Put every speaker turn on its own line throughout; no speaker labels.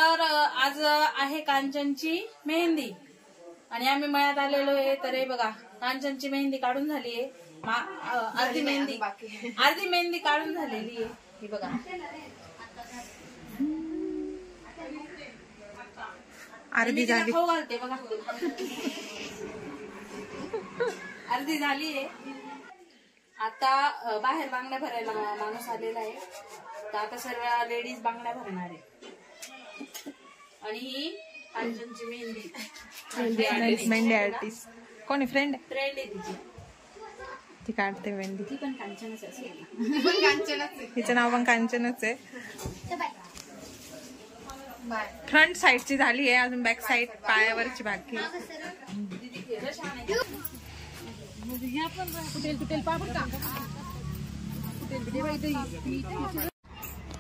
तर आज आहे कांचनची मेहंदी आणि आम्ही मळ्यात आलेलो आहे. तर हे बघा कांचनची मेहंदी काढून झाली आहे. अर्धी मेहंदी काढून झालेली आहे. हे बघा अर्धी झाली खाऊ घालते बघा. अर्धी झाली आहे. आता बाहेर बांगड्या भरायला माणूस आलेला आहे. तर आता सर्व लेडीज बांगड्या भरणार आहे. आणि ही कांचनची
मेहंदी आर्टिस्ट कोणी फ्रेंड
आहे तिची.
ती काढते मेहंदी.
ती पण कांचनच असेल.
तिचं नाव पण कांचनच आहे. फ्रंट साइडची झाली आहे. अजून बॅक साइड पायावरची बाकी.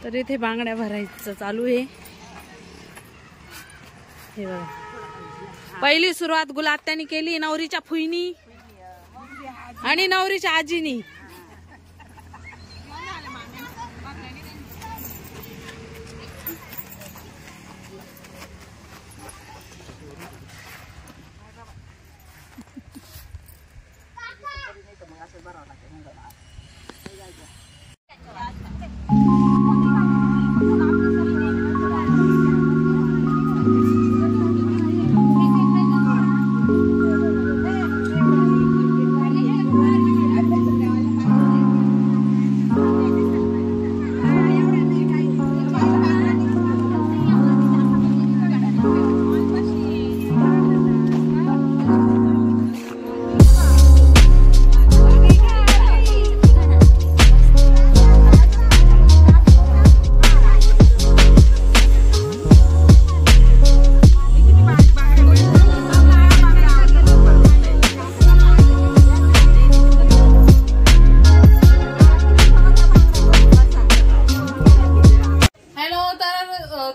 तर इथे बांगड्या भरायचं चालू आहे. हे बघा पहिली सुरुवात गुलात्यानी केली. नवरीच्या फुईनी आणि नवरीच्या आजीनी.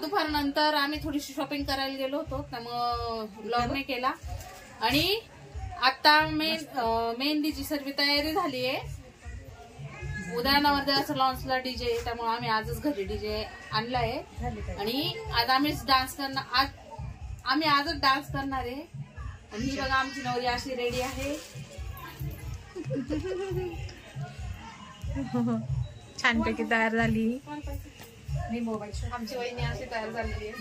दुपारनंतर आम्ही थोडीशी शॉपिंग करायला गेलो होतो. त्यामुळे ब्लॉग नाही केला. आणि आता मेहंदीची सर्व तयारी झाली आहे. उद्या नवरदेवाच्या लॉन्चला डीजे. त्यामुळे आम्ही आजच घरी डीजे आणलाय. आणि आज आम्हीच डान्स करणार. आम्ही आजच डान्स करणार आहे. आणि ही बघा आमची नवरी अशी रेडी आहे.
छानपैकी तयार झाली.
आमची वहिनी अशी तयार झालेली आहे.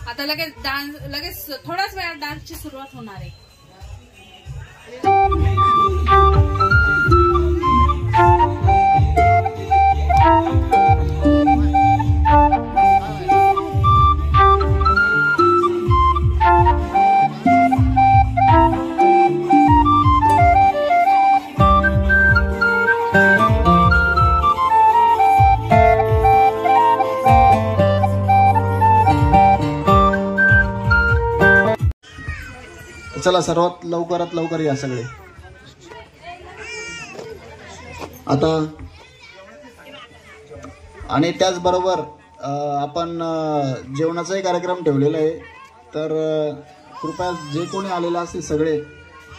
आता लगेच थोड्याच वेळात डान्सची सुरुवात होणार आहे.
चला सर्वात लवकरात लवकर या सगळे. आता आणि त्याचबरोबर आपण जेवणाचाही कार्यक्रम ठेवलेला आहे. तर कृपया जे कोणी आलेलं असतील सगळे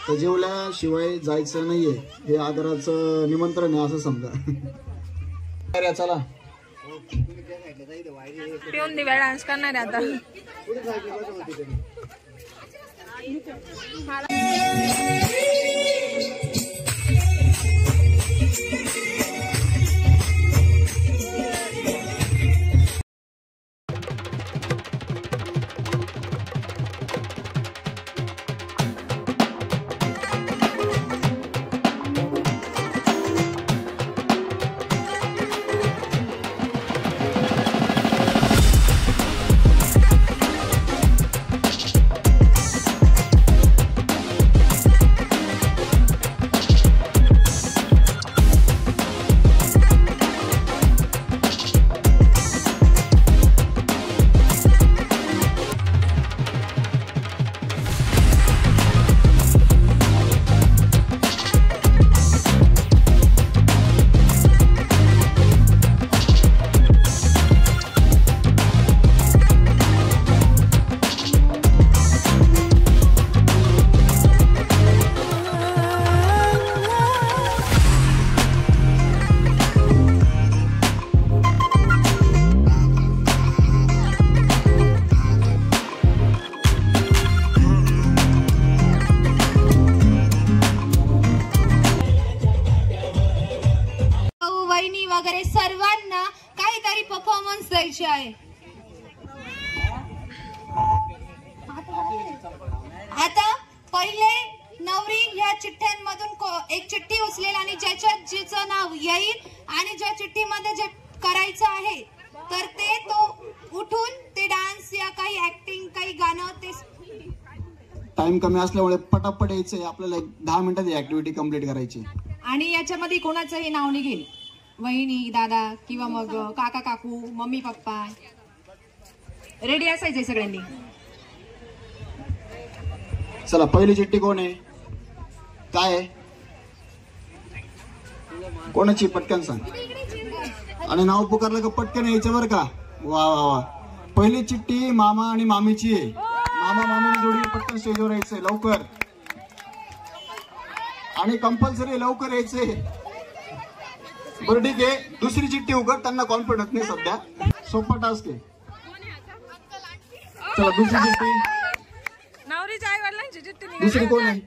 तर जेवल्याशिवाय जायचं नाहीये. हे आदराचं निमंत्रण आहे असं समजा. चला
पिऊन दिव्या डान्स करणार आहे आता.
वगैरे सर्वांना काहीतरी परफॉर्मन्स द्यायची आहे. आता पहिले नवरी ह्या चिठ्ठ्यांमधून एक चिठ्ठी उचलेल आणि ज्याच्यात जिचं नाव येईल आणि ज्या चिठ्ठीमध्ये जे करायचं आहे तर ते तो उठून ते डान्स या काही ऍक्टिंग काही गाणं ते.
टाइम कमी असल्यामुळे पटापट यायचंय आपल्याला. 10 मिनिटात ही ऍक्टिव्हिटी कम्प्लीट करायची.
आणि याच्यामध्ये कोणाचंही नाव निघेल, वहिनी दादा किंवा मग काका काकू मम्मी पप्पा. रेडी असायचंय सगळ्यांनी.
चला पहिली चिठ्ठी कोण आहे, काय आहे, कोणाची पटकन सांग. आणि नाव पुकारलं का पटकन यायचं बरं का. वा वा वा. पहिली चिठ्ठी मामा आणि मामीची आहे. मामा मामी जोडी पटकन स्टेजवर यायचंय लवकर. आणि कंपल्सरी लवकर यायचंय. बरं ठीक आहे. दुसरी चिठ्ठी उघड. त्यांना कॉन्फिडन्स नाही सध्या. सोपा टास्क आहे. चला दुसरी चिठ्ठी. दुसरी कोण आहे.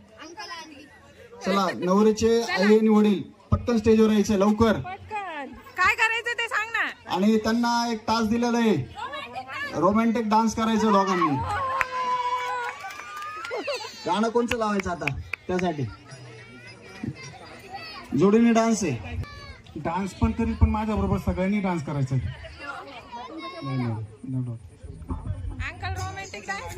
चला नवरीचे आई आणि वडील पटकन स्टेजवर यायचंय लवकर.
काय करायचं ते सांग ना.
आणि त्यांना एक टास्क दिलेला आहे, रोमॅन्टिक डान्स करायचं दोघांनी. गाणं कोणचं लावायचं आता त्यासाठी. जोडीने डान्स आहे.
डान्स पण तरी पण माझ्या बरोबर सगळ्यांनी डान्स करायचा.
Uncle romantic dance.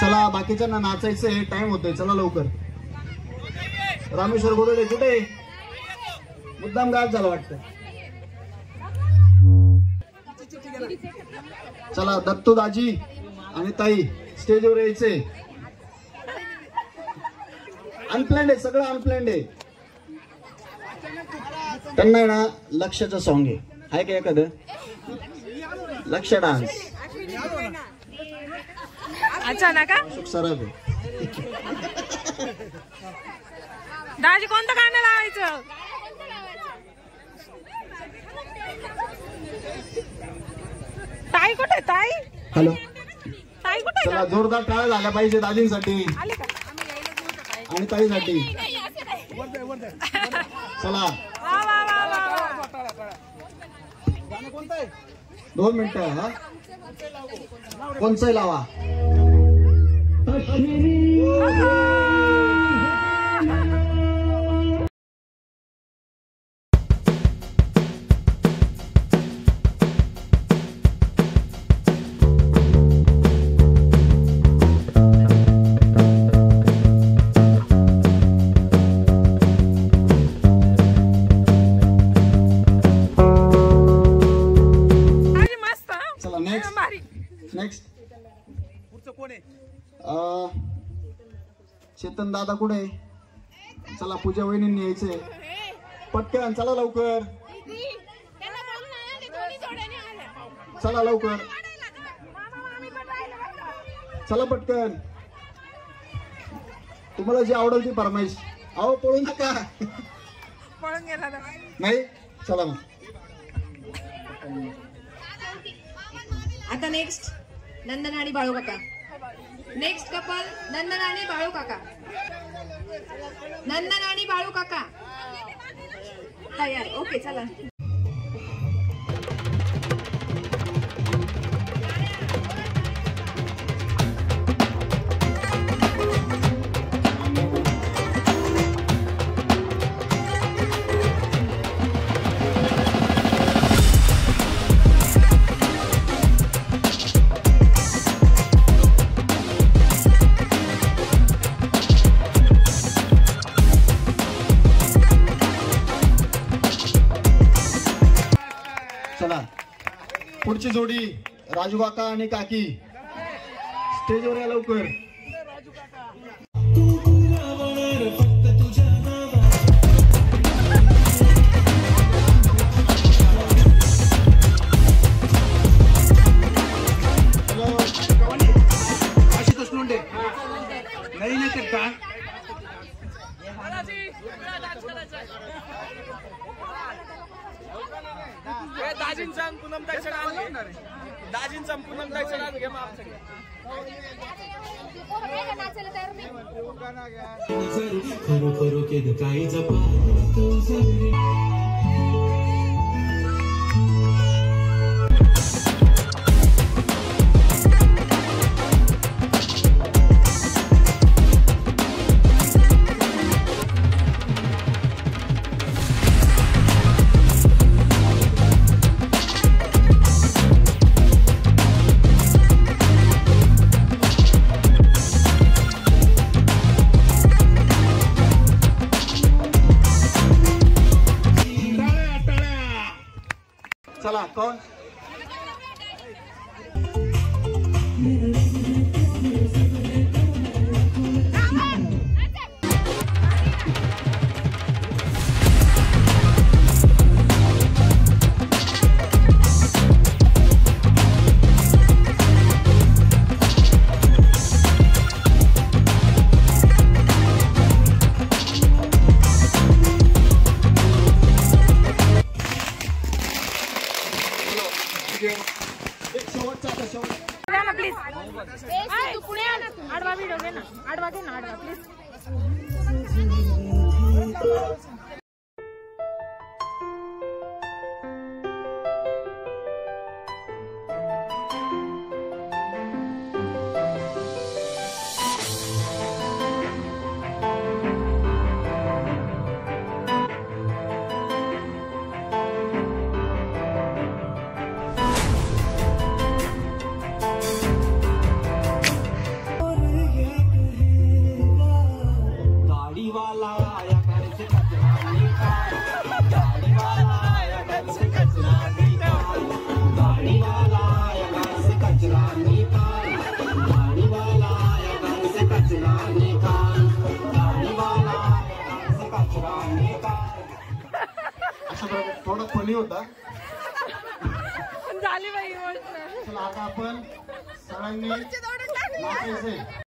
चला बाकीच्यांना नाचायचं आहे. टाइम होतोय. चला लवकर. रामेश्वर गोडे कुठे. मुद्दाम गायब झाला वाटतं. चला दत्तू दाजी आणि ताई स्टेजवर यायचे. अनप्लॅन्ड आहे सगळं. अनप्लॅन्ड आहे. त्यांना आहे ना लक्षचं सॉन्ग आहे का एखादं. लक्ष डान्स.
अचानक
सुख सरळ आहे.
दाजी कोणतं गाणं लावायचं. ताई कुठे. ताई
हॅलो.
ताई कुठे.
चला जोरदार टाळ्या झाल्या पाहिजे दाजींसाठी
आले का.
आणि ताईसाठी. चला
वा वा वा वा.
2 मिनिटं. हा कोणचंही लावा. चला नेक्स्ट. चेतन दादा कुठे. चला पूजा वहिनींनी यायचंय पटकन. चला लवकर. चला लवकर. चला पटकन. तुम्हाला जी आवडेल ती फरमाईश. अहो पळून नका.
पळून गेला
नाही. चला मग.
आता नेक्स्ट नंदन आणि बाळू काका. नेक्स्ट कपल नंदन आणि बाळू काका. नंदन आणि बाळू काका तयार. ओके चला. चला पुढची जोडी राजू काका आणि काकी स्टेजवर या लवकर.
चला कोण एक शेवटचा आता शेवट
प्लीज तू पुढे आ ना, आडवा व्हिडिओ घे ना, आडवा घे ना, आडवा प्लीज.
थोडं फनी होता.
झाली बाई.
चला आता आपण सगळ्यांनी नाचायचंय.